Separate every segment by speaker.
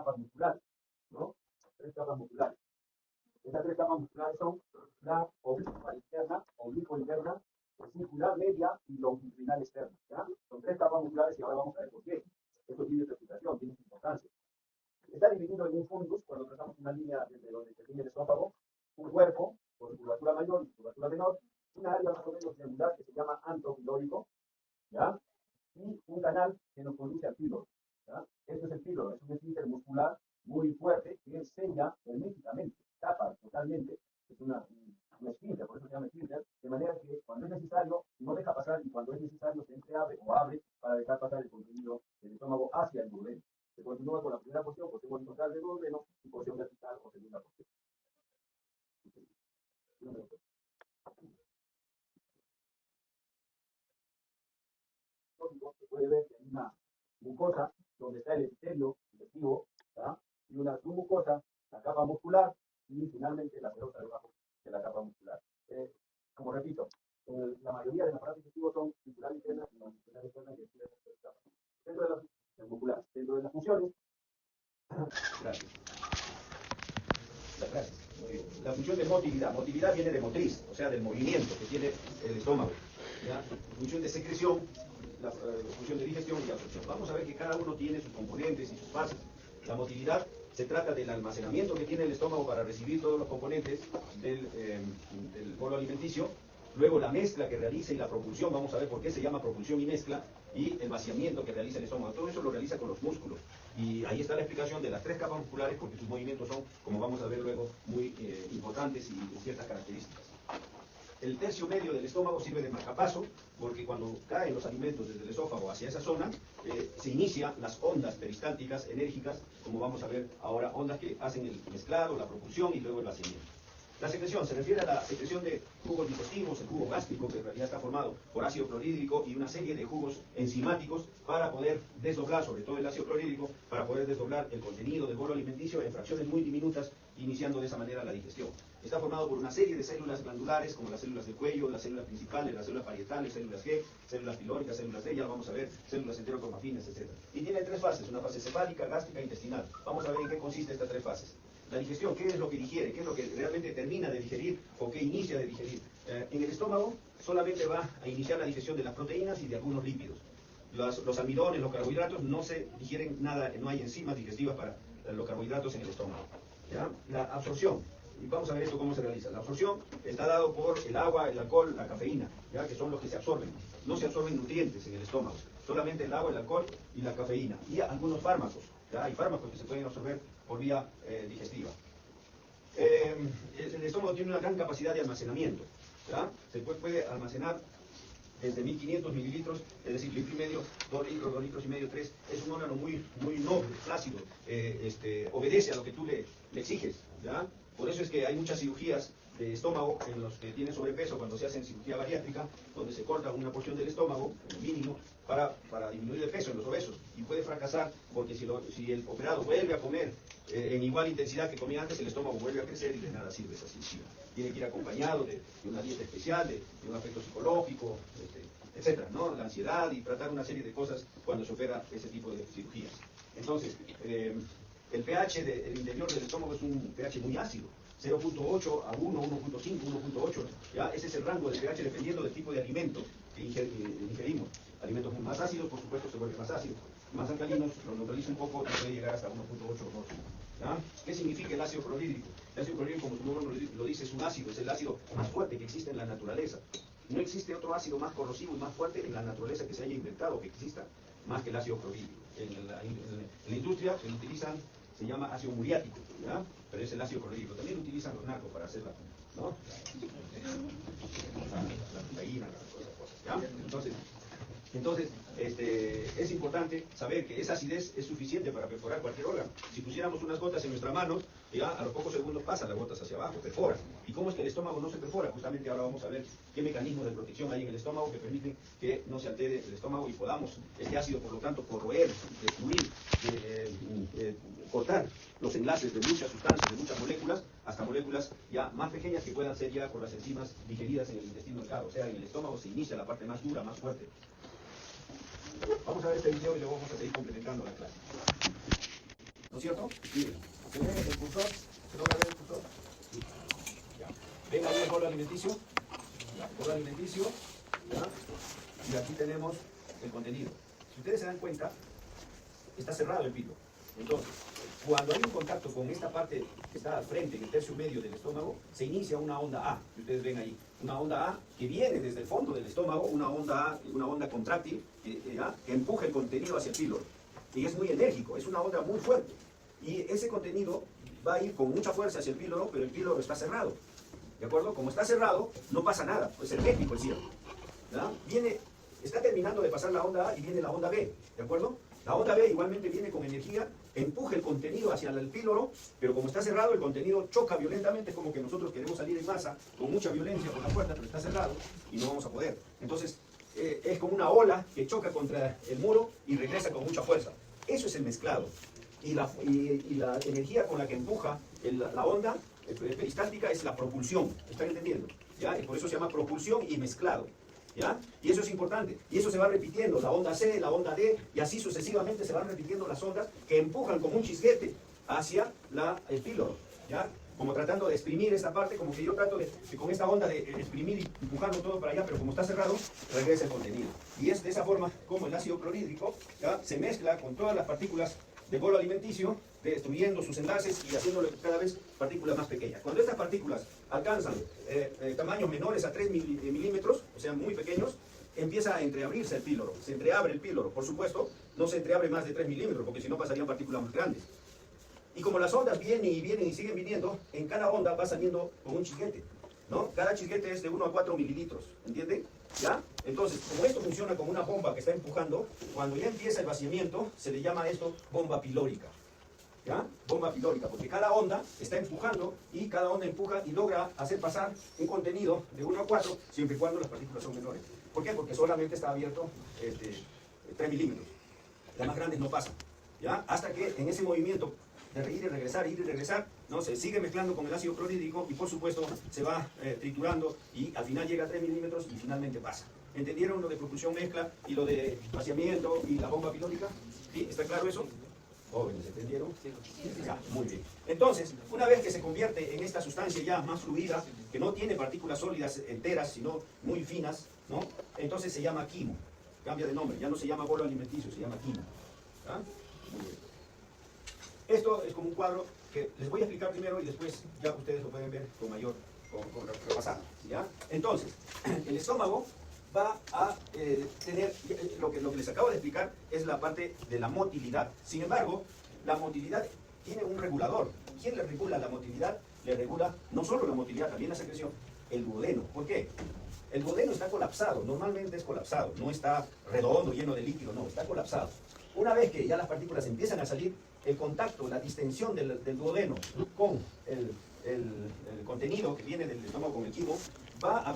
Speaker 1: capas musculares, ¿no? 3 capas musculares. Estas 3 capas musculares son la oblicua interna, circular media y longitudinal externa, ¿ya? Son 3 capas musculares y ahora vamos a ver por qué. Esto tiene su explicación, tiene su importancia. Está dividido en un fundus, cuando trazamos una línea desde donde termina el esófago, un cuerpo con curvatura mayor y curvatura menor, una área más o menos triangular que se llama antropilórico, ¿ya? Y un canal que nos conduce al píloro, ¿ya? Este es el píloro, es un esfínter muscular muy fuerte que sella herméticamente, tapa totalmente, es un esfínter, por eso se llama esfínter, de manera que cuando es necesario no deja pasar y cuando es necesario se entreabre o abre para dejar pasar el contenido del estómago hacia el duodeno. Se continúa con la primera porción, porción horizontal del duodeno y porción vertical o segunda porción. Se puede ver que hay una mucosa donde está el epitelio digestivo, ¿tá? Y una submucosa, la capa muscular y finalmente la pelota debajo de la capa muscular. Como repito, la mayoría de los aparatos digestivos son circular interna y longitudinal externa que tienen estas capas. Dentro de las musculares, dentro de las funciones. Gracias. La función de motilidad. Motilidad viene de motriz, o sea, del movimiento que tiene el estómago. ¿Ya? Función de secreción, la función de digestión y la absorción. Vamos a ver que cada uno tiene sus componentes y sus fases. La motilidad se trata del almacenamiento que tiene el estómago para recibir todos los componentes del bolo alimenticio. Luego la mezcla que realiza y la propulsión, vamos a ver por qué se llama propulsión y mezcla, y el vaciamiento que realiza el estómago. Todo eso lo realiza con los músculos. Y ahí está la explicación de las 3 capas musculares, porque sus movimientos son, como vamos a ver luego, muy importantes y de ciertas características. El tercio medio del estómago sirve de marcapaso, porque cuando caen los alimentos desde el esófago hacia esa zona, se inician las ondas peristálticas enérgicas, como vamos a ver ahora, ondas que hacen el mezclado, la propulsión y luego el vaciamiento. La secreción se refiere a la secreción de jugos digestivos, el jugo gástrico, que en realidad está formado por ácido clorhídrico y una serie de jugos enzimáticos para poder desdoblar, sobre todo el ácido clorhídrico, para poder desdoblar el contenido del bolo alimenticio en fracciones muy diminutas, iniciando de esa manera la digestión. Está formado por una serie de células glandulares, como las células del cuello, las células principales, las células parietales, células G, células pilóricas, células D, ya lo vamos a ver, células enterocromafines, etc. Y tiene 3 fases, una fase cefálica, gástrica e intestinal. Vamos a ver en qué consiste estas 3 fases. La digestión, ¿qué es lo que digiere? ¿Qué es lo que realmente termina de digerir o qué inicia de digerir? En el estómago solamente va a iniciar la digestión de las proteínas y de algunos lípidos. Los almidones, los carbohidratos, no se digieren nada, no hay enzimas digestivas para los carbohidratos en el estómago. ¿Ya? La absorción, y vamos a ver esto cómo se realiza. La absorción está dado por el agua, el alcohol, la cafeína, ¿ya? Que son los que se absorben. No se absorben nutrientes en el estómago, solamente el agua, el alcohol y la cafeína. Y algunos fármacos, ¿ya? Hay fármacos que se pueden absorber por vía digestiva. El estómago tiene una gran capacidad de almacenamiento, ¿ya? Se puede almacenar desde 1500 mililitros, es decir, litro y medio, 2 litros y medio, 3. Es un órgano muy noble, flácido, obedece a lo que tú le exiges, ¿ya? Por eso es que hay muchas cirugías de estómago en los que tienen sobrepeso, cuando se hacen cirugía bariátrica, donde se corta una porción del estómago, el mínimo, para disminuir el peso en los obesos, y puede fracasar porque si el operado vuelve a comer en igual intensidad que comía antes, el estómago vuelve a crecer y de nada sirve esa cirugía. Tiene que ir acompañado de una dieta especial, de un aspecto psicológico, etcétera, ¿no? La ansiedad y tratar una serie de cosas cuando se opera ese tipo de cirugías. Entonces, el pH del interior del estómago es un pH muy ácido, 0.8 a 1, 1.5, 1.8, ¿ya? Ese es el rango de pH dependiendo del tipo de alimento que ingerimos. Alimentos más ácidos, por supuesto, se vuelven más ácidos. Más alcalinos, lo neutraliza un poco y puede llegar hasta 1.8 o 2. ¿Ya? ¿Qué significa el ácido clorhídrico? El ácido clorhídrico, como su nombre lo dice, es un ácido, es el ácido más fuerte que existe en la naturaleza. No existe otro ácido más corrosivo y más fuerte en la naturaleza que se haya inventado, que exista, más que el ácido clorhídrico. En la industria se utilizan, se llama ácido muriático, ¿ya? Pero es el ácido clorhídrico. También lo utilizan los narcos para hacer ¿no? La cocaína, todas esas cosas, ¿ya? Entonces, es importante saber que esa acidez es suficiente para perforar cualquier órgano. Si pusiéramos unas gotas en nuestra mano, ya a los pocos segundos pasan las gotas hacia abajo, perforan. ¿Y cómo es que el estómago no se perfora? Justamente ahora vamos a ver qué mecanismos de protección hay en el estómago que permiten que no se altere el estómago y podamos este ácido, por lo tanto, corroer, destruir, cortar los enlaces de muchas sustancias, de muchas moléculas, hasta moléculas ya más pequeñas que puedan ser ya por las enzimas digeridas en el intestino delgado. O sea, en el estómago se inicia la parte más dura, más fuerte. Vamos a ver este video y luego vamos a seguir complementando la clase. ¿no es cierto? Miren, ¿se ve el cursor? ¿Se logra ver el cursor? Sí. Ya. Ven ahí el bolo alimenticio. Ya, bolo alimenticio. ¿Ya? Y aquí tenemos el contenido. Si ustedes se dan cuenta, está cerrado el pilo. Entonces, cuando hay un contacto con esta parte que está al frente, en el tercio medio del estómago, se inicia una onda A, que ustedes ven ahí. Una onda A que viene desde el fondo del estómago, una onda A, una onda contráctil, que empuja el contenido hacia el píloro. Y es muy enérgico, es una onda muy fuerte. Y ese contenido va a ir con mucha fuerza hacia el píloro, pero el píloro está cerrado. ¿De acuerdo? Como está cerrado, no pasa nada, es hermético el cierre. Está terminando de pasar la onda A y viene la onda B, ¿de acuerdo? La onda B igualmente viene con energía, empuja el contenido hacia el píloro, pero como está cerrado, el contenido choca violentamente, como que nosotros queremos salir en masa con mucha violencia por la puerta, pero está cerrado y no vamos a poder. Entonces, es como una ola que choca contra el muro y regresa con mucha fuerza. Eso es el mezclado. Y la energía con la que empuja la onda peristáltica es la propulsión. ¿Están entendiendo? ¿Ya? Y por eso se llama propulsión y mezclado. ¿Ya? Y eso es importante. Y eso se va repitiendo, la onda C, la onda D, y así sucesivamente se van repitiendo las ondas que empujan como un chisguete hacia el píloro. ¿Ya? Como tratando de exprimir esta parte, como que yo trato de con esta onda de exprimir y empujarlo todo para allá, pero como está cerrado, regresa el contenido. Y es de esa forma como el ácido clorhídrico, ¿ya?, se mezcla con todas las partículas del bolo alimenticio, destruyendo sus enlaces y haciéndole cada vez partículas más pequeñas. Cuando estas partículas alcanzan tamaños menores a 3 milímetros, o sea, muy pequeños, empieza a entreabrirse el píloro, se entreabre el píloro. Por supuesto, no se entreabre más de 3 milímetros, porque si no pasarían partículas más grandes. Y como las ondas vienen y siguen viniendo, en cada onda va saliendo con un chisguete, ¿no? Cada chisguete es de 1 a 4 mililitros, ¿entienden? ¿Ya? Entonces, como esto funciona como una bomba que está empujando, cuando ya empieza el vaciamiento, se le llama esto bomba pilórica. ¿Ya? Bomba pilórica, porque cada onda está empujando y cada onda empuja y logra hacer pasar un contenido de 1 a 4, siempre y cuando las partículas son menores. ¿Por qué? Porque solamente está abierto 3 milímetros. Las más grandes no pasan, ¿ya? Hasta que en ese movimiento de ir y regresar, ¿no?, se sigue mezclando con el ácido clorhídrico y por supuesto se va triturando y al final llega a 3 milímetros y finalmente pasa. ¿Entendieron lo de propulsión mezcla y lo de vaciamiento y la bomba pilórica? ¿Sí? ¿Está claro eso? Jóvenes, ¿entendieron? Sí. Ya, muy bien. Entonces, una vez que se convierte en esta sustancia ya más fluida, que no tiene partículas sólidas enteras, sino muy finas, ¿no?, entonces se llama quimo. Cambia de nombre, ya no se llama bolo alimenticio, se llama quimo. ¿Ah? Muy bien. Esto es como un cuadro que les voy a explicar primero y después ya ustedes lo pueden ver con mayor, con repasado, ¿ya? Entonces, el estómago va a tener, lo que les acabo de explicar es la parte de la motilidad. Sin embargo, la motilidad tiene un regulador. ¿Quién le regula la motilidad? Le regula no solo la motilidad, también la secreción, el duodeno. ¿Por qué? El duodeno está colapsado, normalmente es colapsado, no está redondo, lleno de líquido, no, está colapsado. Una vez que ya las partículas empiezan a salir, el contacto, la distensión del duodeno con el contenido que viene del estómago con el quimo, va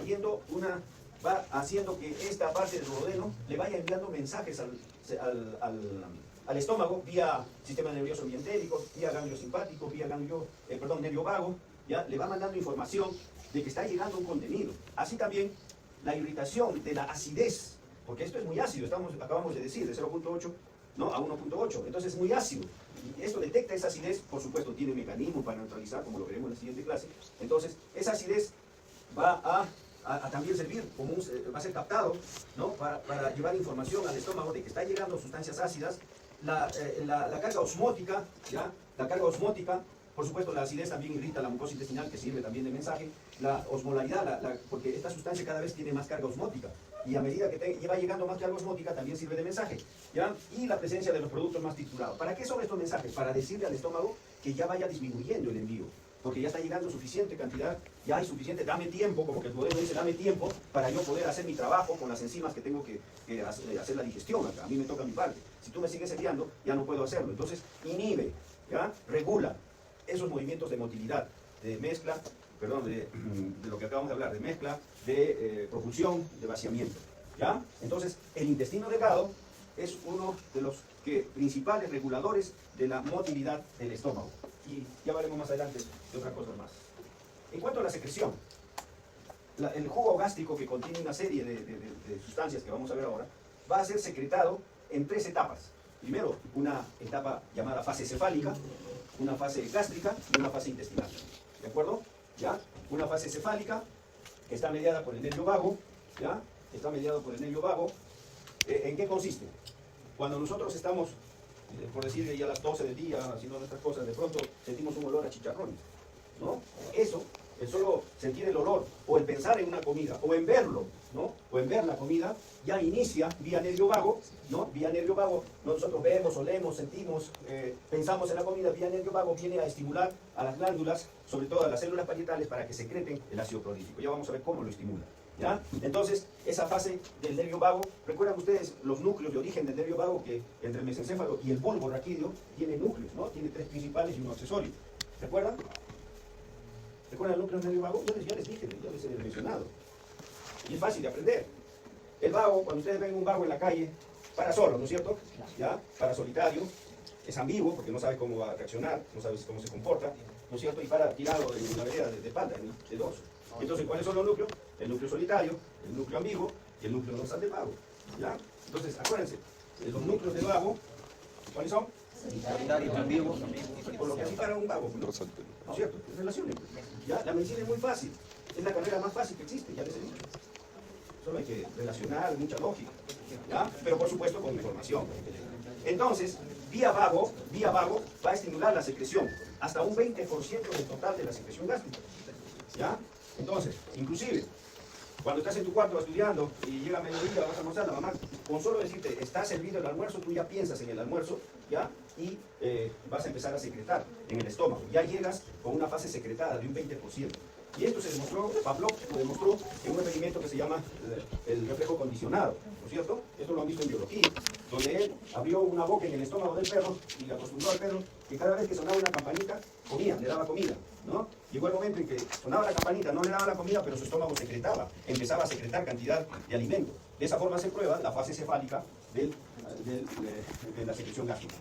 Speaker 1: haciendo que esta parte del duodeno le vaya enviando mensajes al estómago vía sistema nervioso bientérico, vía ganglio simpático, vía nervio vago, ya le va mandando información de que está llegando un contenido. Así también la irritación de la acidez, porque esto es muy ácido, acabamos de decir, de 0.8, ¿no?, a 1.8, entonces es muy ácido. Y esto detecta esa acidez, por supuesto tiene mecanismo para neutralizar, como lo veremos en la siguiente clase. Entonces, esa acidez va a también servir, va a ser captado, ¿no?, para llevar información al estómago de que está llegando sustancias ácidas. La carga osmótica, ¿ya? La carga osmótica, por supuesto la acidez también irrita la mucosa intestinal, que sirve también de mensaje. La osmolaridad, porque esta sustancia cada vez tiene más carga osmótica. Y a medida que va llegando más carga osmótica también sirve de mensaje, ¿ya? Y la presencia de los productos más triturados. ¿Para qué son estos mensajes? Para decirle al estómago que ya vaya disminuyendo el envío, porque ya está llegando suficiente cantidad, ya hay suficiente, dame tiempo, como que el modelo dice, dame tiempo para yo poder hacer mi trabajo con las enzimas que tengo que hacer la digestión acá. A mí me toca mi parte. Si tú me sigues enviando, ya no puedo hacerlo. Entonces, inhibe, ¿ya? Regula esos movimientos de motilidad, de mezcla, perdón, de lo que acabamos de hablar, de mezcla, de propulsión, de vaciamiento, ¿ya? Entonces, el intestino delgado es uno de los principales reguladores de la motilidad del estómago. Y ya hablaremos más adelante de otras cosas más. En cuanto a la secreción, el jugo gástrico, que contiene una serie de sustancias que vamos a ver ahora, va a ser secretado en 3 etapas. primero una etapa llamada fase cefálica, una fase gástrica y una fase intestinal. ¿De acuerdo? ¿Ya? Una fase cefálica que está mediada por el nervio vago, ¿ya? Está mediado por el nervio vago. ¿En qué consiste? Cuando nosotros estamos, por decir, ya a las 12 del día, haciendo nuestras cosas, de pronto sentimos un olor a chicharrones, ¿no? Eso, el solo sentir el olor, o el pensar en una comida, o en verlo, ¿no? O en ver la comida, ya inicia vía nervio vago, ¿no? Vía nervio vago, nosotros vemos, olemos, sentimos, pensamos en la comida, vía nervio vago viene a estimular a las glándulas, sobre todo a las células parietales, para que secreten el ácido clorhídrico. Ya vamos a ver cómo lo estimula, ¿ya? Entonces, esa fase del nervio vago, recuerdan ustedes los núcleos de origen del nervio vago, que entre el mesencéfalo y el bulbo raquídeo tiene núcleos, ¿no? Tiene 3 principales y uno accesorio. ¿Recuerdan? ¿Recuerdan el núcleo del nervio vago? Ya les dije, ya les he mencionado. Y es fácil de aprender. El vago, cuando ustedes ven un vago en la calle, para solo, ¿no es cierto? ¿Ya? Para solitario, es ambiguo, porque no sabe cómo va a reaccionar, no sabe cómo se comporta, ¿no es cierto? Y para tirado en una vereda de espalda, de dorso. Entonces, ¿cuáles son los núcleos? El núcleo solitario, el núcleo ambiguo y el núcleo dorsal del vago. ¿Ya? Entonces, acuérdense, los núcleos del vago, ¿cuáles son? Solitario, ambiguo, por lo que así para un vago, ¿no es cierto? Relaciones. ¿Ya? La medicina es muy fácil, es la carrera más fácil que existe, ya les he dicho. Solo hay que relacionar, mucha lógica, ¿ya? Pero por supuesto con información. Entonces, vía vago va a estimular la secreción, hasta un 20% del total de la secreción gástrica, ¿ya? Entonces, inclusive, cuando estás en tu cuarto estudiando y llega mediodía, vas a almorzar, la mamá, con solo decirte, está servido el almuerzo, tú ya piensas en el almuerzo, ¿ya? Y vas a empezar a secretar en el estómago. Ya llegas con una fase secretada de un 20%. Y esto se demostró, Pavlov lo demostró en un experimento que se llama el reflejo condicionado, ¿no es cierto? Esto lo han visto en biología, donde él abrió una boca en el estómago del perro y le acostumbró al perro que cada vez que sonaba una campanita, comía, le daba comida, ¿no? Llegó el momento en que sonaba la campanita, no le daba la comida, pero su estómago secretaba, empezaba a secretar cantidad de alimento. De esa forma se prueba la fase cefálica de la secreción gástrica.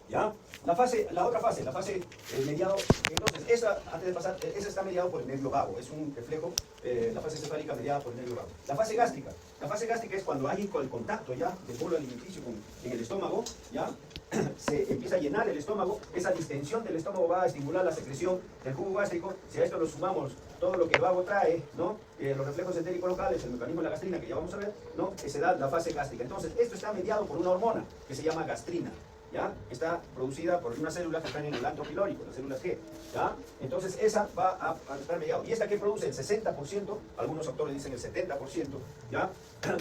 Speaker 1: ¿Ya? La otra fase, la fase mediado, entonces, esa, antes de pasar, esa está mediado por el nervio vago, es un reflejo, la fase cefálica mediada por el nervio vago. La fase gástrica es cuando hay el contacto ya del bolo alimenticio en el estómago, ya, se empieza a llenar el estómago, esa distensión del estómago va a estimular la secreción del jugo gástrico. Si a esto lo sumamos todo lo que el vago trae, ¿no? Los reflejos entéricos locales, el mecanismo de la gastrina, que ya vamos a ver, ¿no? Que se da la fase gástrica. Entonces, esto está mediado por una hormona que se llama gastrina, ¿ya? Está producida por unas células que están en el antro pilórico, las células G, ¿ya? Entonces, esa va a estar mediado. Y esta que produce el 60%, algunos autores dicen el 70%, ¿ya?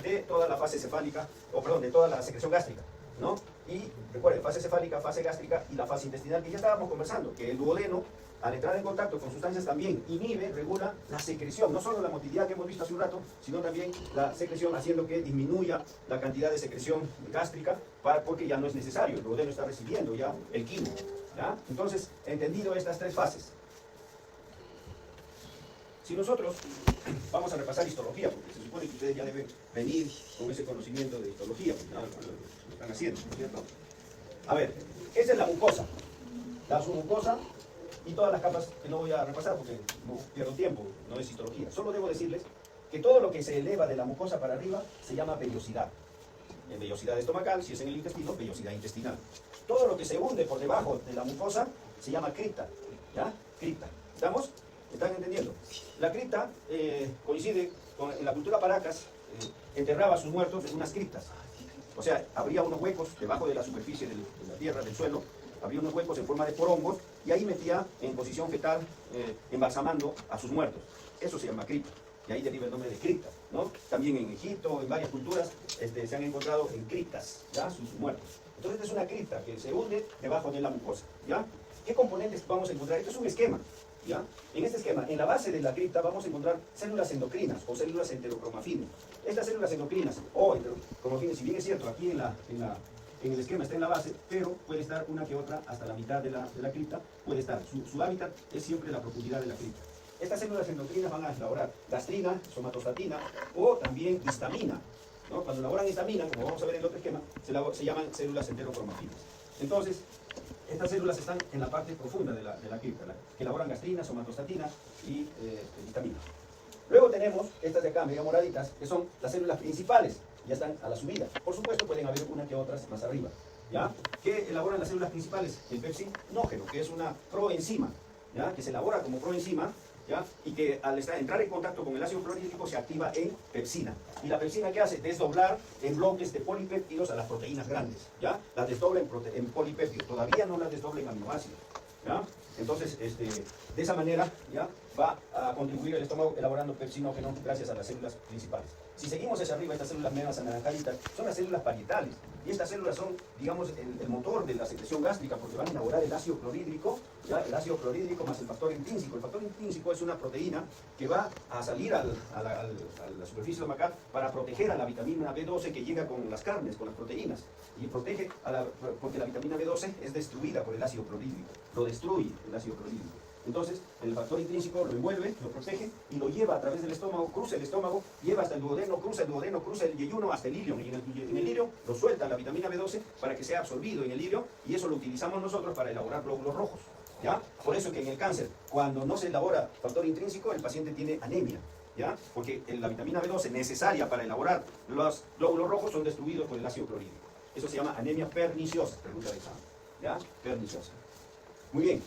Speaker 1: De toda la fase cefálica, o perdón, de toda la secreción gástrica, ¿no? Y recuerden, fase cefálica, fase gástrica y la fase intestinal, que ya estábamos conversando, que el duodeno, al entrar en contacto con sustancias, también inhibe, regula la secreción, no solo la motilidad que hemos visto hace un rato, sino también la secreción, haciendo que disminuya la cantidad de secreción gástrica, porque ya no es necesario, el duodeno está recibiendo ya el quimo, ¿ya? Entonces, entendido estas tres fases, si nosotros vamos a repasar histología, porque se supone que ustedes ya deben venir con ese conocimiento de histología, porque ya lo están haciendo, ¿no es cierto? A ver, esta es la mucosa, la submucosa y todas las capas que no voy a repasar porque no pierdo tiempo, no es histología. Solo debo decirles que todo lo que se eleva de la mucosa para arriba se llama vellosidad. En vellosidad estomacal, si es en el intestino, vellosidad intestinal. Todo lo que se hunde por debajo de la mucosa se llama cripta, ¿ya? Cripta. ¿Estamos? ¿Están entendiendo? La cripta coincide con, en la cultura Paracas, enterraba a sus muertos en unas criptas. O sea, habría unos huecos debajo de la superficie de la tierra, del suelo, habría unos huecos en forma de porongos, y ahí metía en posición fetal, embalsamando a sus muertos. Eso se llama cripta, y ahí deriva el nombre de cripta, ¿no? También en Egipto, en varias culturas, se han encontrado en criptas, ¿ya? Sus muertos. Entonces, esta es una cripta que se hunde debajo de la mucosa, ¿ya? ¿Qué componentes vamos a encontrar? Esto es un esquema, ¿ya? En este esquema, en la base de la cripta vamos a encontrar células endocrinas o células enterocromafines. Estas células endocrinas o enterocromafines, si bien es cierto, aquí en el esquema está en la base, pero puede estar una que otra hasta la mitad de la cripta, puede estar. Su hábitat es siempre la profundidad de la cripta. Estas células endocrinas van a elaborar gastrina, somatostatina o también histamina, ¿no? Cuando elaboran histamina, como vamos a ver en el otro esquema, se llaman células enterocromafines. Entonces, estas células están en la parte profunda de la cripta, que elaboran gastrina, somatostatina y histamina. Luego tenemos estas de acá, medio moraditas, que son las células principales, ya están a la subida. Por supuesto, pueden haber una que otras más arriba. ¿ya? Que elaboran las células principales, el pepsinógeno, que es una proenzima, ¿ya? Que se elabora como proenzima, ¿ya? Y que al entrar en contacto con el ácido clorhídrico se activa en pepsina. ¿Y la pepsina qué hace? Desdoblar en bloques de polipéptidos a las proteínas grandes, ¿ya? Las desdobla en polipéptidos, todavía no las desdobla en aminoácidos, ¿ya? Entonces, de esa manera, ¿ya? Va a contribuir el estómago elaborando pepsinógeno gracias a las células principales. Si seguimos hacia arriba, estas células medias anaranjaditas son las células parietales. Y estas células son, digamos, el motor de la secreción gástrica porque van a elaborar el ácido clorhídrico, ¿ya? El ácido clorhídrico más el factor intrínseco. El factor intrínseco es una proteína que va a salir a la superficie estomacal para proteger a la vitamina B12 que llega con las carnes, con las proteínas. Y protege, porque la vitamina B12 es destruida por el ácido clorhídrico. Lo destruye el ácido clorhídrico. Entonces, el factor intrínseco lo envuelve, lo protege y lo lleva a través del estómago, cruza el estómago, lleva hasta el duodeno, cruza el yeyuno hasta el ilion. Y en el ilion lo suelta la vitamina B12 para que sea absorbido en el ilion y eso lo utilizamos nosotros para elaborar glóbulos rojos, ¿ya? Por eso que en el cáncer, cuando no se elabora factor intrínseco, el paciente tiene anemia, ¿ya? Porque la vitamina B12 necesaria para elaborar los glóbulos rojos son destruidos por el ácido clorhídrico. Eso se llama anemia perniciosa, pregunta de examen, ¿ya? Perniciosa. Muy bien.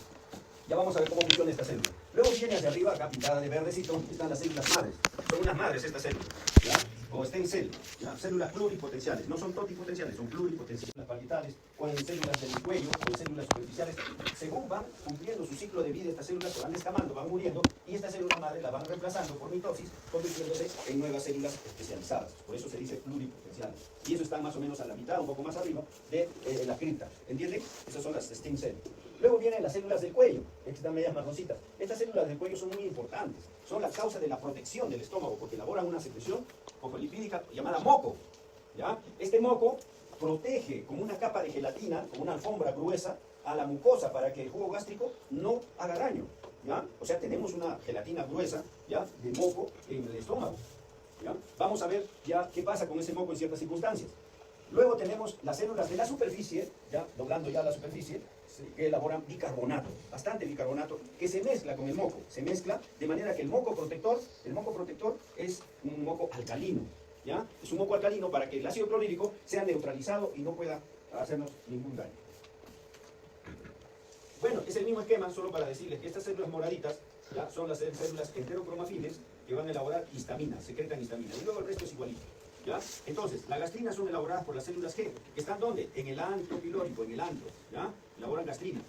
Speaker 1: Ya vamos a ver cómo funciona esta célula. Luego viene hacia arriba, acá pintada de verdecito, están las células madres. Son unas madres estas células, ¿ya? O stem cell, ¿ya? Células pluripotenciales. No son totipotenciales, son pluripotenciales. Las parietales, o en células del cuello, o en células superficiales. Según van cumpliendo su ciclo de vida, estas células se van descamando, van muriendo, y estas células madres las van reemplazando por mitosis, convirtiéndose en nuevas células especializadas. Por eso se dice pluripotenciales. Y eso está más o menos a la mitad, un poco más arriba, de la cripta. ¿Entienden? Esas son las stem cell. Luego vienen las células del cuello, que están medias marroncitas. Estas células del cuello son muy importantes. Son la causa de la protección del estómago, porque elaboran una secreción fosfolipídica llamada moco, ¿ya? Este moco protege como una capa de gelatina, como una alfombra gruesa, a la mucosa para que el jugo gástrico no haga daño, ¿ya? O sea, tenemos una gelatina gruesa, ¿ya? De moco en el estómago, ¿ya? Vamos a ver ya qué pasa con ese moco en ciertas circunstancias. Luego tenemos las células de la superficie, ya doblando ya la superficie, que elaboran bicarbonato, bastante bicarbonato, que se mezcla con el moco, se mezcla de manera que el moco protector es un moco alcalino, ¿ya? Es un moco alcalino para que el ácido clorhídrico sea neutralizado y no pueda hacernos ningún daño. Bueno, es el mismo esquema, solo para decirles que estas células moraditas, ¿ya? Son las células enterocromafiles que van a elaborar histamina, secretan histamina, y luego el resto es igualito, ¿ya? Entonces, las gastrinas son elaboradas por las células G, que están ¿dónde? En el antro pilórico, en el antro, ¿ya? Elaboran gastrina.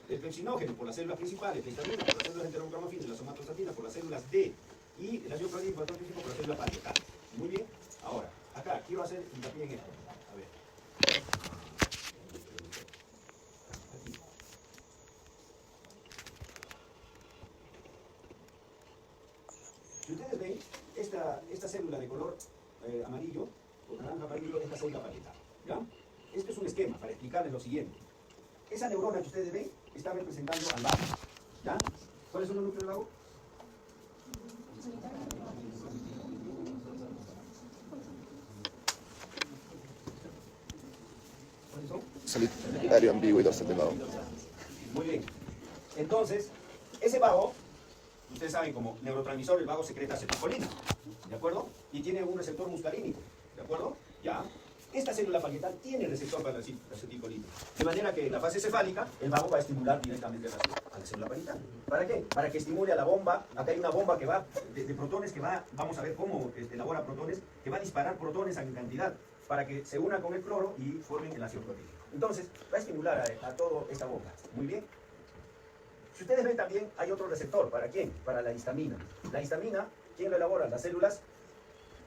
Speaker 1: El pepsinógeno por las células principales, la histamina por las células enterocromafiles, la somatostatina por las células D, y el ácido clorhídrico por las células parietales. Muy bien. Ahora, acá quiero hacer hincapié en esto. A ver. Si ustedes ven, esta célula de color amarillo, o naranja amarillo, es la célula parietal, ¿ya? Este es un esquema para explicarles lo siguiente. Esa neurona que ustedes ven está representando al vago, ¿ya? ¿Cuáles son los núcleos del vago? ¿Cuáles son?
Speaker 2: Solitario, ambiguo y dorsal del vago.
Speaker 1: Muy bien. Entonces, ese vago, ustedes saben, como neurotransmisor, el vago secreta acetilcolina, ¿de acuerdo? Y tiene un receptor muscarínico, ¿de acuerdo? Ya. Esta célula parietal tiene receptor para la acetilcolina. De manera que en la fase cefálica, el vago va a estimular directamente a la célula parietal. ¿Para qué? Para que estimule a la bomba. Acá hay una bomba que va de protones que va, vamos a ver cómo elabora protones, que va a disparar protones en cantidad para que se una con el cloro y formen el ácido clorhídrico. Entonces, va a estimular a toda esta bomba. Muy bien. Si ustedes ven también, hay otro receptor. ¿Para quién? Para la histamina. La histamina, ¿quién lo elabora? Las células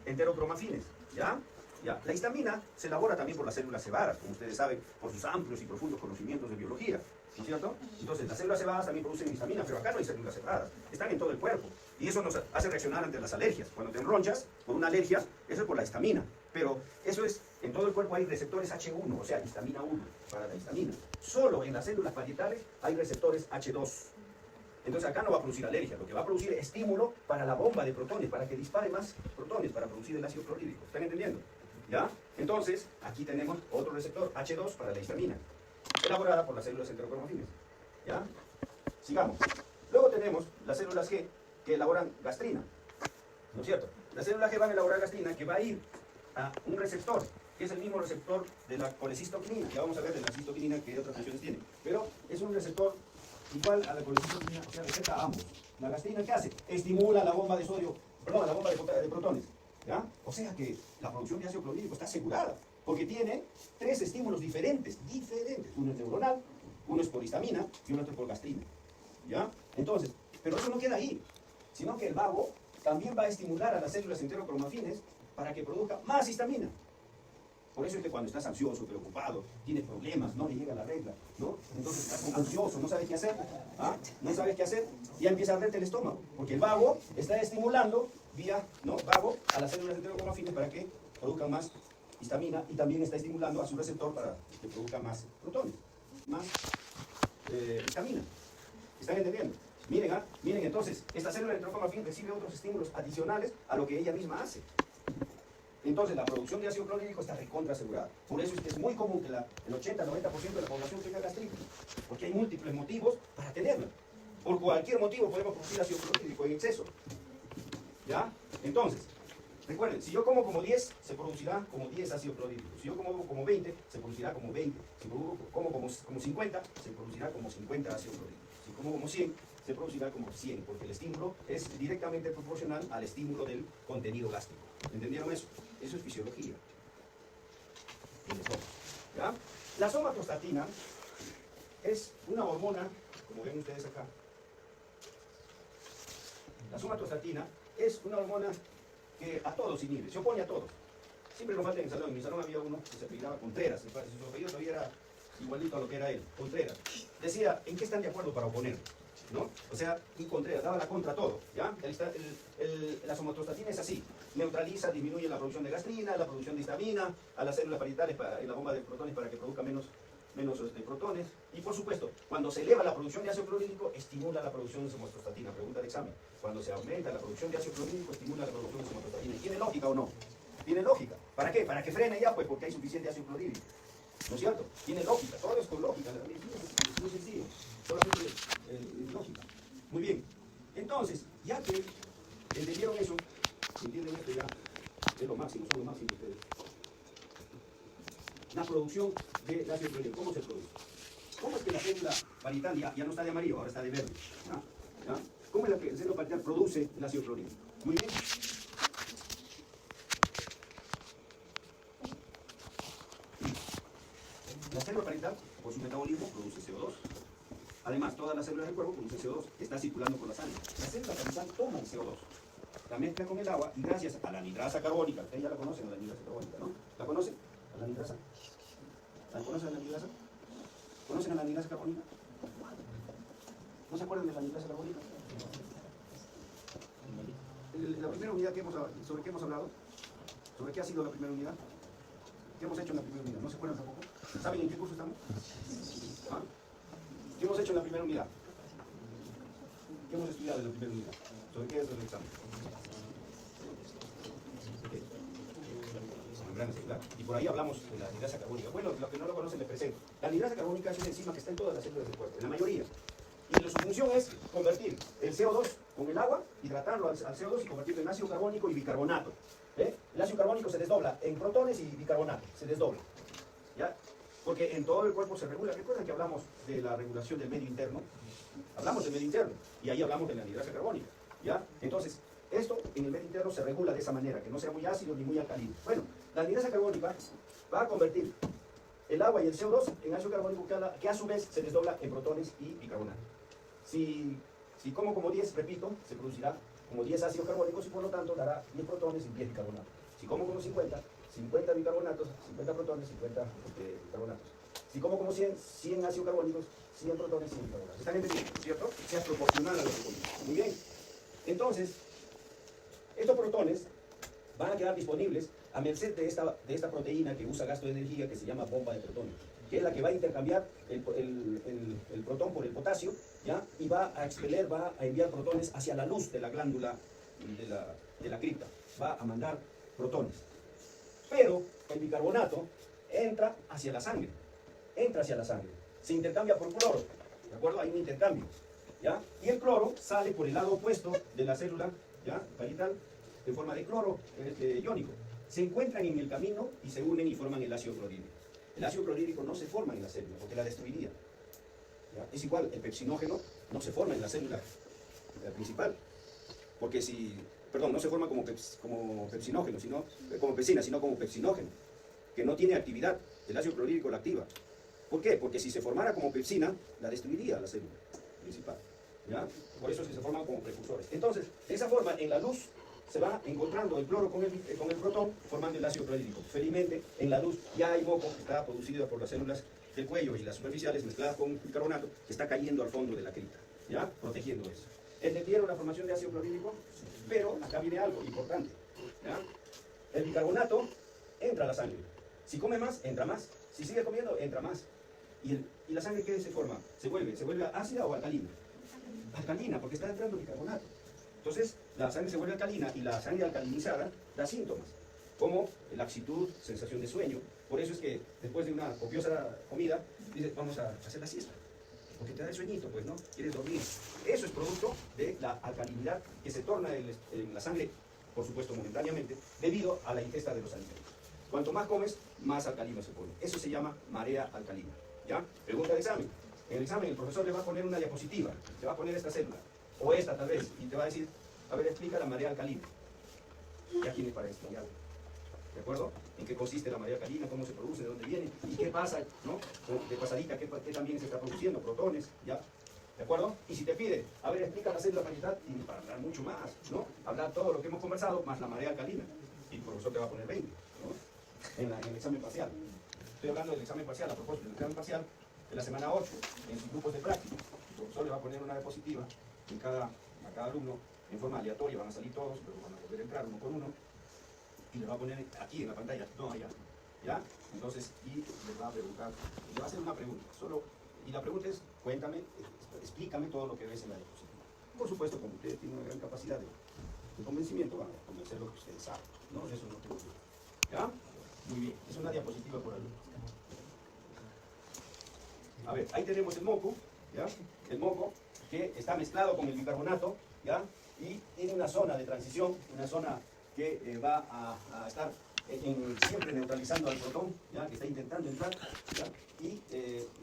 Speaker 1: enterocromafines, ¿ya? Ya. La histamina se elabora también por las células cebadas, como ustedes saben, por sus amplios y profundos conocimientos de biología, ¿no es cierto? Entonces, las células cebadas también producen histamina, pero acá no hay células cebadas, están en todo el cuerpo. Y eso nos hace reaccionar ante las alergias. Cuando te enronchas por una alergia, eso es por la histamina. Pero eso es, en todo el cuerpo hay receptores H1, o sea, histamina 1 para la histamina. Solo en las células parietales hay receptores H2. Entonces acá no va a producir alergia, lo que va a producir es estímulo para la bomba de protones, para que dispare más protones, para producir el ácido clorhídrico. ¿Están entendiendo? ¿Ya? Entonces, aquí tenemos otro receptor, H2, para la histamina, elaborada por las células enterocromafines. ¿Ya? Sigamos. Luego tenemos las células G, que elaboran gastrina. ¿No es cierto? Las células G van a elaborar gastrina, que va a ir a un receptor, que es el mismo receptor de la colecistoquinina. Ya vamos a ver de la cistoquinina qué otras funciones tiene. Pero es un receptor igual a la colecistoquinina, o sea, receta a ambos. La gastrina, ¿qué hace? Estimula la bomba de sodio, perdón, la bomba de protones. ¿Ya? O sea que la producción de ácido clorhídrico está asegurada, porque tiene 3 estímulos diferentes. Uno es neuronal, uno es por histamina y uno es por gastrina. ¿Ya? Entonces, pero eso no queda ahí, sino que el vago también va a estimular a las células enterocromafines para que produzca más histamina. Por eso es que cuando estás ansioso, preocupado, tienes problemas, no le llega la regla, ¿no? Entonces estás ansioso, no sabes qué hacer, ¿ah? No sabes qué hacer, ya empieza a arderte el estómago, porque el vago está estimulando vía, ¿no? Vago a las células enterocromafines para que produzcan más histamina, y también está estimulando a su receptor para que produzca más protones, más histamina. ¿Están entendiendo? Miren, miren, entonces, esta célula enterocromafín recibe otros estímulos adicionales a lo que ella misma hace. Entonces, la producción de ácido clorhídrico está recontra asegurada. Por eso es que es muy común que el 80-90% de la población tenga gastritis, porque hay múltiples motivos para tenerla. Por cualquier motivo podemos producir ácido clorhídrico en exceso. ¿Ya? Entonces, recuerden, si yo como 10, se producirá como 10 ácido clorhídrico. Si yo como 20, se producirá como 20. Si como 50, se producirá como 50 ácido clorhídrico. Si como 100, se producirá como 100, porque el estímulo es directamente proporcional al estímulo del contenido gástrico. ¿Entendieron eso? Eso es fisiología. ¿Ya? La somatostatina es una hormona, como ven ustedes acá. La somatostatina es una hormona que a todos inhibe, se opone a todos. Siempre nos falta en el salón. En mi salón había uno que se apellidaba Contreras. Su apellido todavía era igualito a lo que era él, Contreras. Decía, ¿en qué están de acuerdo para oponer? ¿No? O sea, y Contreras daba la contra todo, ¿ya? La somatostatina es así, neutraliza, disminuye la producción de gastrina, la producción de histamina, a las células parietales y la bomba de protones para que produzca menos protones, y por supuesto, cuando se eleva la producción de ácido clorhídrico, estimula la producción de somatostatina. Pregunta de examen: cuando se aumenta la producción de ácido clorhídrico, estimula la producción de somatostatina. ¿Tiene lógica o no? Tiene lógica. ¿Para qué? Para que frene ya, pues, porque hay suficiente ácido clorhídrico. ¿No es cierto? Tiene lógica, todo es con lógica. Es muy sencillo, solamente lógica. Muy bien. Entonces, ya que entendieron eso, entienden esto ya, es lo máximo, son lo máximo ustedes. La producción de ácido clorhídrico, ¿cómo se produce? ¿Cómo es que la célula parietal ya no está de amarillo, ahora está de verde? ¿Ya? ¿Cómo es que la célula parietal produce el ácido clorhídrico? Muy bien. La célula parietal, por su metabolismo, produce CO2. Además, todas las células del cuerpo producen CO2, está circulando por la sangre. La célula parietal toma el CO2, la mezcla con el agua, y gracias a la anhidrasa carbónica, ustedes ya la conocen, la anhidrasa carbónica, ¿no? ¿La conocen? ¿A la anhidrasa? ¿La conocen a la anhidrasa? ¿Conocen a la anhidrasa carbónica? ¿No se acuerdan de la anhidrasa carbónica? La primera unidad ¿sobre qué hemos hablado? ¿Sobre qué ha sido la primera unidad? ¿Qué hemos hecho en la primera unidad? ¿No se acuerdan tampoco? ¿Saben en qué curso estamos? ¿Ah? ¿Qué hemos hecho en la primera unidad? ¿Qué hemos estudiado en la primera unidad? ¿Sobre qué es el examen? Membranas celulares. Y por ahí hablamos de la anhidrasa carbónica. Bueno, los que no lo conocen les presento. La anhidrasa carbónica es una enzima que está en todas las células del cuerpo, en la mayoría. Y su función es convertir el CO2 con el agua, hidratarlo al CO2 y convertirlo en ácido carbónico y bicarbonato. El ácido carbónico se desdobla en protones y bicarbonato, se desdobla. ¿Ya? Porque en todo el cuerpo se regula. ¿Recuerdan que hablamos de la regulación del medio interno? Hablamos del medio interno y ahí hablamos de la anhidrasa carbónica. ¿Ya? Entonces, esto en el medio interno se regula de esa manera, que no sea muy ácido ni muy alcalino. Bueno, la anhidrasa carbónica va a convertir el agua y el CO2 en ácido carbónico que a su vez se desdobla en protones y bicarbonato. Si como 10, repito, se producirá como 10 ácidos carbónicos y por lo tanto dará 10 protones y 10 bicarbonatos. Si como 50 bicarbonatos, 50 protones, 50 bicarbonatos. Si como 100 ácidos carbónicos, 100 protones, 100 bicarbonatos. ¿Están entendiendo? ¿Cierto? Sea proporcional a lo que comemos. Muy bien. Entonces, estos protones van a quedar disponibles a merced de esta proteína que usa gasto de energía, que se llama bomba de protones, que es la que va a intercambiar el protón por el potasio, ¿ya? Y va a expeler, va a enviar protones hacia la luz de la glándula de la cripta. Va a mandar protones. Pero el bicarbonato entra hacia la sangre. Se intercambia por cloro. ¿De acuerdo? Hay un intercambio. ¿Ya? Y el cloro sale por el lado opuesto de la célula, ¿ya? Parietal, en forma de cloro iónico. se encuentran en el camino y se unen y forman el ácido clorhídrico. El ácido clorhídrico no se forma en la célula porque la destruiría. ¿Ya? Es igual, el pepsinógeno no se forma en la célula principal, porque no se forma como pepsinógeno, como pepsina, sino como pepsinógeno, que no tiene actividad. El ácido clorhídrico la activa. ¿Por qué? Porque si se formara como pepsina, la destruiría la célula principal. ¿Ya? Por eso es que se forman como precursores. Entonces, de esa forma, en la luz se va encontrando el cloro con el protón, formando el ácido clorhídrico. Felizmente, en la luz ya hay moco que está producido por las células del cuello y las superficiales mezcladas con bicarbonato, que está cayendo al fondo de la cripta, ¿ya? Protegiendo eso. ¿Entendieron la formación de ácido clorhídrico? Pero acá viene algo importante, ¿ya? El bicarbonato entra a la sangre. Si come más, entra más. Si sigue comiendo, entra más. ¿Y la sangre qué se forma? ¿Se vuelve ácida o alcalina? Alcalina, porque está entrando bicarbonato. Entonces, la sangre se vuelve alcalina y la sangre alcalinizada da síntomas, como laxitud, sensación de sueño. Por eso es que después de una copiosa comida, dices, vamos a hacer la siesta. Porque te da el sueñito, pues, ¿no? Quieres dormir. Eso es producto de la alcalinidad que se torna en la sangre, por supuesto momentáneamente, debido a la ingesta de los alimentos. Cuanto más comes, más alcalino se pone. Eso se llama marea alcalina. ¿Ya? Pregunta de examen. En el examen el profesor le va a poner una diapositiva, le va a poner esta célula, o esta tal vez, y te va a decir, a ver, explica la marea alcalina. Ya tienes para estudiar. ¿De acuerdo? ¿En qué consiste la marea alcalina? ¿Cómo se produce? ¿De dónde viene? ¿Y qué pasa? ¿No? De pasadita, ¿qué también se está produciendo? Protones, ¿ya? ¿De acuerdo? Y si te pide, a ver, explica la célula parietal, tienes para hablar mucho más, ¿no? Hablar todo lo que hemos conversado, más la marea alcalina. Y el profesor te va a poner 20, ¿no? En el examen parcial. Estoy hablando del examen parcial, a propósito del examen parcial, de la semana 8, en sus grupos de práctica. El profesor le va a poner una diapositiva a cada alumno, en forma aleatoria, van a salir todos, pero van a poder entrar uno por uno, y le va a poner aquí en la pantalla, no allá, ¿ya? Entonces, y les va a preguntar, le va a hacer una pregunta, y la pregunta es, cuéntame, explícame todo lo que ves en la diapositiva. Por supuesto, como ustedes tienen una gran capacidad de convencimiento, van a convencer lo que ustedes saben, ¿no? Eso no tengo duda. ¿Ya? Muy bien, es una diapositiva por alumno. A ver, ahí tenemos el moco, ¿ya? El moco que está mezclado con el bicarbonato, ¿ya? Y tiene una zona de transición, una zona que va a estar siempre neutralizando al protón, ¿ya? Que está intentando entrar, ¿ya? Y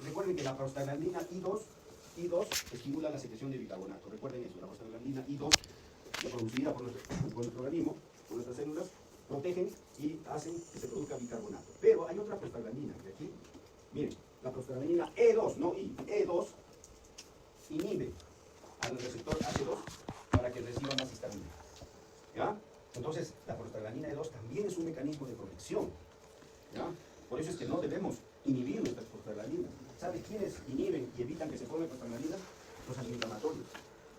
Speaker 1: recuerden que la prostaglandina I2 estimula la secreción de bicarbonato. Recuerden eso, la prostaglandina I2, producida por nuestro organismo, por nuestras células, protegen y hacen que se produzca bicarbonato. Pero hay otra prostaglandina, de aquí, miren, la prostaglandina E2, no I, E2, inhibe al receptor H2 para que reciba más histamina. ¿Ya? Entonces, la prostaglandina E2 también es un mecanismo de protección. ¿Ya? Por eso es que no debemos inhibir nuestras prostaglandinas. ¿Sabe quiénes inhiben y evitan que se forme prostaglandina? Los antiinflamatorios.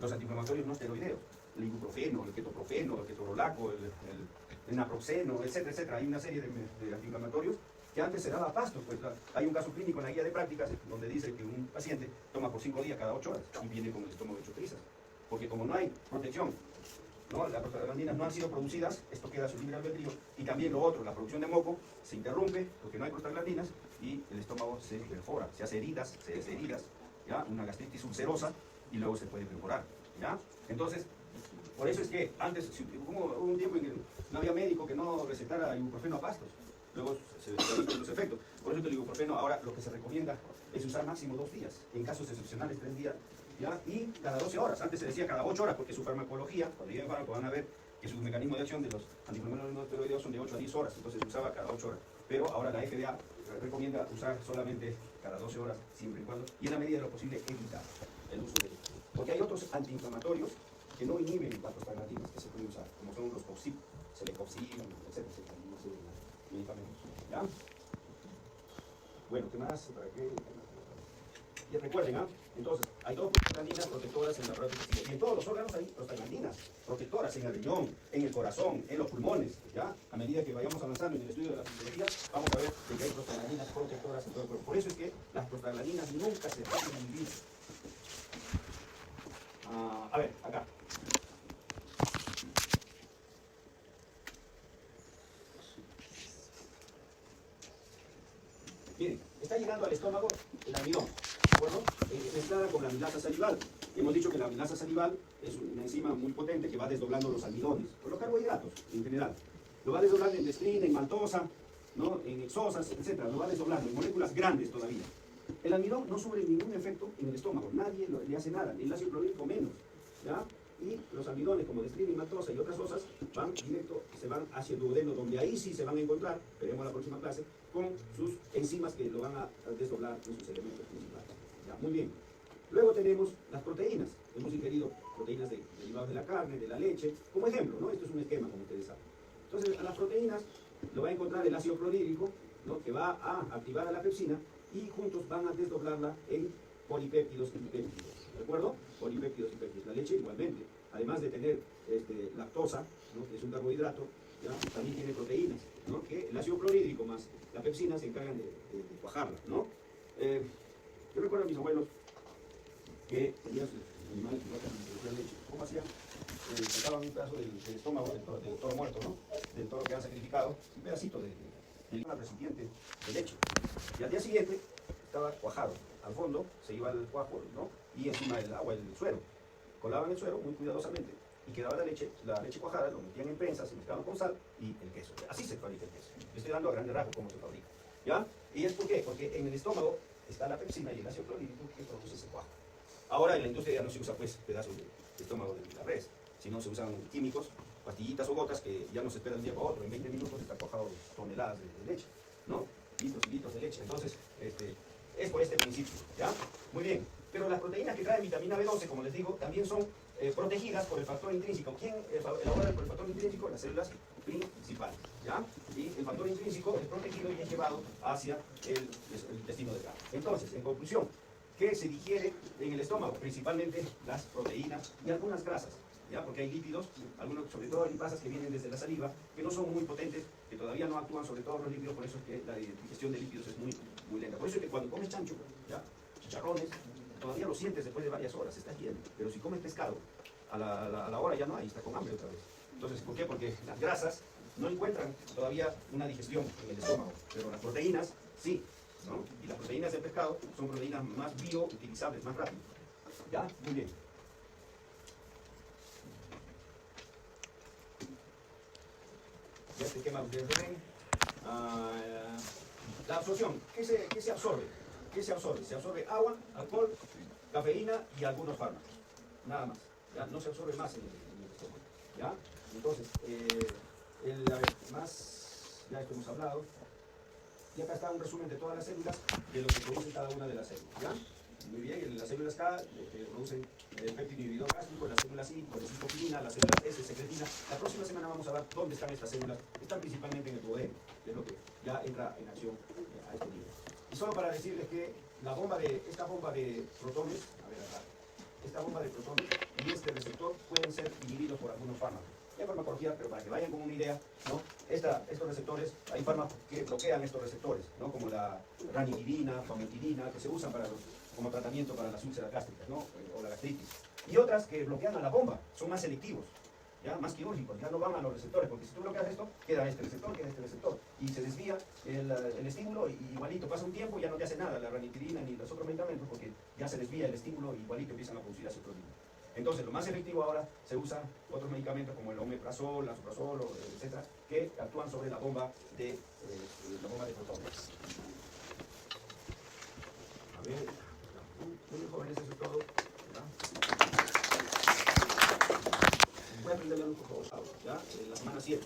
Speaker 1: Los antiinflamatorios no esteroideos. El ibuprofeno, el ketoprofeno, el ketorolaco, el naproxeno, etcétera, etcétera. Hay una serie de antiinflamatorios que antes se daba a pastos. Pues hay un caso clínico en la guía de prácticas donde dice que un paciente toma por 5 días cada 8 horas y viene con el estómago hecho trizas. Porque como no hay protección, ¿no? Las prostaglandinas no han sido producidas, esto queda a su libre albedrío. Y también lo otro, la producción de moco se interrumpe porque no hay prostaglandinas y el estómago se perfora, se hace heridas, ¿ya? Una gastritis ulcerosa y luego se puede perforar, ¿ya? Entonces, por eso es que antes hubo un tiempo en que no había médico que no recetara ibuprofeno a pastos. Luego se vieron los efectos. Por eso el ibuprofeno ahora lo que se recomienda es usar máximo 2 días, en casos excepcionales 3 días, ¿ya? Y cada 12 horas. Antes se decía cada 8 horas porque su farmacología, cuando lleguen fármaco van a ver que su mecanismo de acción de los antiinflamatorios no esteroideos son de 8 a 10 horas, entonces se usaba cada 8 horas. Pero ahora la FDA recomienda usar solamente cada 12 horas, siempre y cuando, y en la medida de lo posible evitar el uso de ellos. Porque hay otros antiinflamatorios que no inhiben las prostaglandinas que se pueden usar, como son los COPSIP, Celecoxib, etcétera, etcétera, una serie de medicamentos. ¿Ya? Bueno, ¿qué más? ¿Para qué? Y recuerden, ¿ah? Entonces, hay 2 prostaglandinas protectoras en la próstata y en todos los órganos hay prostaglandinas protectoras, en el riñón, en el corazón, en los pulmones, ¿ya? A medida que vayamos avanzando en el estudio de la fisiología, vamos a ver que hay prostaglandinas protectoras en todo el cuerpo. Por eso es que las prostaglandinas nunca se pueden inhibir. A ver, acá. Miren, está llegando al estómago el almidón, ¿de acuerdo? Mezclada con la amilasa salival. Hemos dicho que la amilasa salival es una enzima muy potente que va desdoblando los almidones, o los carbohidratos en general. Lo va desdoblando en destrina, en maltosa, ¿no? En exosas, etc. Lo va desdoblando en moléculas grandes todavía. El almidón no sufre ningún efecto en el estómago, nadie le hace nada, el ácido clorhídrico menos, ¿ya? Y los almidones como destrina y maltosa y otras osas van directo, se van hacia el duodeno, donde ahí sí se van a encontrar, veremos la próxima clase, con sus enzimas que lo van a desdoblar en sus elementos principales. ¿Ya? Muy bien. Luego tenemos las proteínas. Hemos ingerido proteínas derivadas de la carne, de la leche, como ejemplo, ¿no? Esto es un esquema, como ustedes saben. Entonces, a las proteínas lo va a encontrar el ácido clorhídrico, ¿no? Que va a activar a la pepsina y juntos van a desdoblarla en polipéptidos y péptidos. ¿De acuerdo? Polipéptidos y péptidos. La leche igualmente, además de tener lactosa, ¿no? Que es un carbohidrato, ¿ya? También tiene proteínas, ¿no? Que el ácido clorhídrico más la pepsina se encargan de cuajarla, ¿no? Yo recuerdo a mis abuelos que tenían sus animales que producían leche. ¿Cómo hacían? Sacaban un pedazo del estómago del toro muerto, ¿no? Del toro que han sacrificado, un pedacito de una recipiente de leche. Y al día siguiente estaba cuajado. Al fondo se iba el cuajo, ¿no? Y encima el agua, el suero. Colaban el suero muy cuidadosamente y quedaba la leche cuajada, lo metían en prensas, se mezclaban con sal y el queso. Así se fabrica el queso. Le estoy dando a grandes rasgos cómo se fabrica. ¿Ya? ¿Y es por qué? Porque en el estómago está la pepsina y el ácido clorhídrico que produce ese cuajo. Ahora en la industria ya no se usa pues pedazos de estómago de la res, sino se usan químicos, pastillitas o gotas que ya no se esperan de un día para otro. En 20 minutos está cuajado toneladas de leche, ¿no? Litros y litros de leche. Entonces, es por este principio, ¿ya? Muy bien. Pero las proteínas que traen vitamina B12, como les digo, también son protegidas por el factor intrínseco. ¿Quién elabora por el factor intrínseco? Las células principales, ¿ya? Y el factor intrínseco es protegido y es llevado hacia el intestino delgado. Entonces, en conclusión, ¿qué se digiere en el estómago? Principalmente las proteínas y algunas grasas, ¿ya? Porque hay lípidos, algunos, sobre todo lipasas que vienen desde la saliva, que no son muy potentes, que todavía no actúan sobre todo los lípidos, por eso es que la digestión de lípidos es muy lenta. Por eso es que cuando comes chancho, ¿ya? Chicharrones, todavía lo sientes después de varias horas, estás lleno. Pero si comes pescado, a la hora ya no hay, está con hambre otra vez. Entonces, ¿por qué? Porque las grasas no encuentran todavía una digestión en el estómago, pero las proteínas sí, ¿no? Y las proteínas del pescado son proteínas más bioutilizables, más rápido. ¿Ya? Muy bien. Ya este esquema ustedes lo ven. La absorción, ¿qué se absorbe? ¿Qué se absorbe? Se absorbe agua, alcohol, cafeína y algunos fármacos. Nada más. ¿Ya? No se absorbe más en el estómago. ¿Ya? Entonces, ya esto hemos hablado. Y acá está un resumen de todas las células, de lo que produce cada una de las células. ¿Ya? Muy bien, las células K producen el péptido inhibidor gástrico, las células I, colecitopinina, las células S, secretina. La próxima semana vamos a ver dónde están estas células. Están principalmente en el duodeno, que es lo que ya entra en acción a este nivel. Y solo para decirles que esta bomba de protones, a ver acá, esta bomba de protones y este receptor pueden ser inhibidos por algunos fármacos. Hay farmacología, pero para que vayan con una idea, ¿no? Estos receptores, hay fármacos que bloquean estos receptores, ¿no? Como la ranitidina, famotidina, que se usan como tratamiento para las úlceras gástricas, ¿no? O la gastritis. Y otras que bloquean a la bomba, son más selectivos, ya más quirúrgicos, ya no van a los receptores, porque si tú bloqueas esto, queda este receptor, y se desvía el estímulo y igualito, pasa un tiempo y ya no te hace nada la ranitidina ni los otros medicamentos, porque ya se desvía el estímulo y igualito empiezan a producir ácido clorhídrico. Entonces, lo más efectivo ahora se usan otros medicamentos como el omeprazol, lasoprazol, etcétera, que actúan sobre la bomba de protones. A ver, muy jóvenes, eso es todo. Voy a aprenderle un poco, ¿ya? En la semana 7.